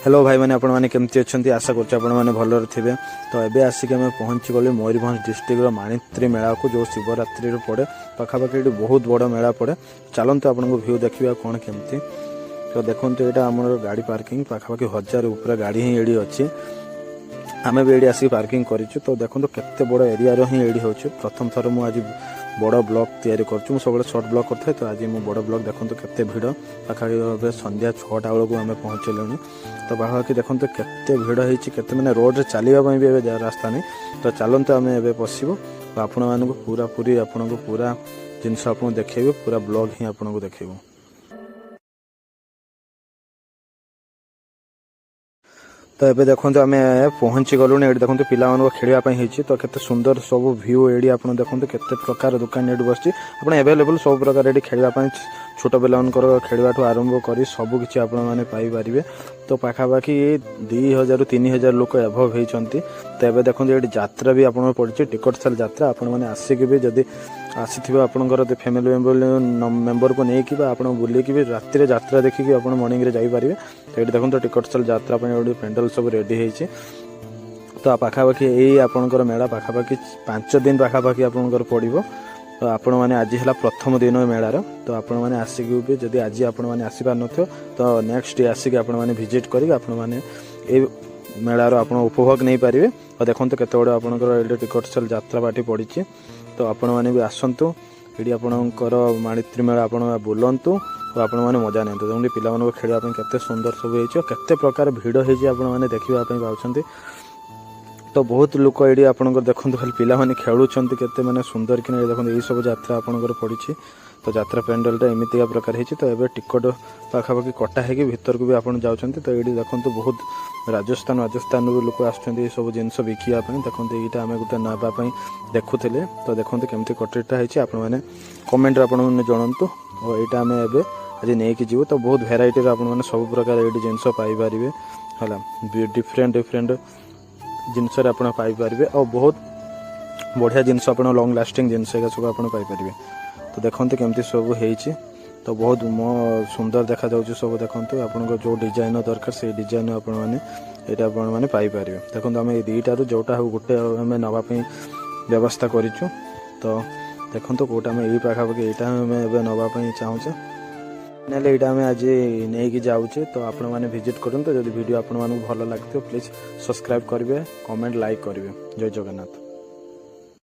Hello भाई मैंने आपण मैंने केमती अच्छा आशा कर भलर थे। तो एबे आसिक आम पहुँची गलु मयूरभंज डिस्ट्रिक्ट माणित्री मेला को जो शिवरात्रि पड़े पाखापाखि बहुत बड़ मेला पड़े। चलते आपको भ्यू देखा कौन केमती। तो देखो यहाँ आम गाड़ी पार्किंग पाखापाखि 1000 ऊपर गाड़ी ही एडी अच्छी आम भी ये आसिक पार्किंग करूँ। तो देखो केते बड़ एरिया ही ये हो प्रथम थर मुझे बड़ ब्लॉक तैयारी करूँ सब सर्ट ब्लॉक करता तो आज मु बड़ ब्लॉक देखो केते भिड़ पाखापाखि संध्या 6टा बेलू आम पहुँचलुँ। तो पाखापाखि देखो केते भिड़ होते मैंने रोड रे चलने भी रास्ता नहीं। तो चलते आम ए पशु तो आपण मानक पूरा पूरी आपन को पूरा जिनस आप देखेबे पूरा ब्लॉग ही आपन को देखेबू। तो ये देखो आम पहुँची गलु ये देखो पिला खेलवाई तो केते सुंदर सब व्यू ये आप देखो केते प्रकार दुकान ये बस एवेलेबल सब प्रकार ये खेलवाई छोट पिलांकर खेलवा आरंभ कर सबकि आपरे। तो पाखापाखि 2000-3000 लोक एभव होती। तो ये देखो ये यात्रा भी आप पड़ी टिकट सेल यात्रा आपण मैंने आसिक भी जदि आसी आपंकर फैमिली मेम्बर को लेकिन आप बुलिकी भी राति यात्रा देखिए आप मॉर्निंग रे जाइपारे। तो ये देखो टिकट सेल यात्रा गोटे पेंडल सब रेडी होती। तो पाखापाखि यही आपंकर मेला पाखापाखि 5 दिन पाखापाखि आपंकर पड़ो। तो आपण मैंने आज है प्रथम दिन मेलार। तो आपण मैंने आसिक भी जदि आज आपण मैंने आसीपार न तो नेक्स्ट डे आसिक आपण मैंने विजिट करी आपण मैंने मेलार आप उपभोग नहीं पारे। और देखो केते बड़े आपंकर टिकट सेल यात्रा बाटी पड़ी। तो आपण मैंने भी आसतु ये आपणकर माणित्री मेला आप बुलतु और आपण मैंने मजा नहीं। जमी पिला खेलवाई केते सुंदर सब होते प्रकार भिड़ होने देखा पाँच। तो बहुत लोक ये आपंकर देखते खाली पिला माने खेलुंट केते माने सुंदर कि देखो यही सब यात्रा आपंकर पड़ी। तो यात्रा पेंडलटा एमतीका प्रकार है। तो ये टिकट पाखापाखि कटा है भीतर को भी आप जाऊँच। तो ये देखो बहुत राजस्थान भी लोक आस सब जिनस बिकापी देखो यहाँ आम गोटे नापी देखुले। तो देखो केमती कटरीटा है आप कमेंट जनतु और यहाँ आम ए आज नहीं कि जीव। तो बहुत भेराइटी आप सब प्रकार ये जिनस पाइपर है डिफरेंट डिफरेंट जिनस पाइपर और बहुत बढ़िया जिनस आप लंग लास्टिंग जिनस सब आप पाइपर। तो देखते केमती सब हो तो बहुत सुंदर देखा जाऊँ सब देखते आपको जो डिजाइन दरकार से डिजाइन आप मैंने पाइपर। देखो आम ये 2टारू जोटा हो गोटे आम नापी व्यवस्था करूँ। तो देखो कौटा आम यही पाखापाखि यहाँ नापी चाहूचे ना यहाँ आम आज नहीं कि जाऊे। तो आपण मैंने विजिट करूँ। तो जब वीडियो आपको भल लगे प्लीज सब्सक्राइब करेंगे कमेंट लाइक करेंगे। जय जगन्नाथ।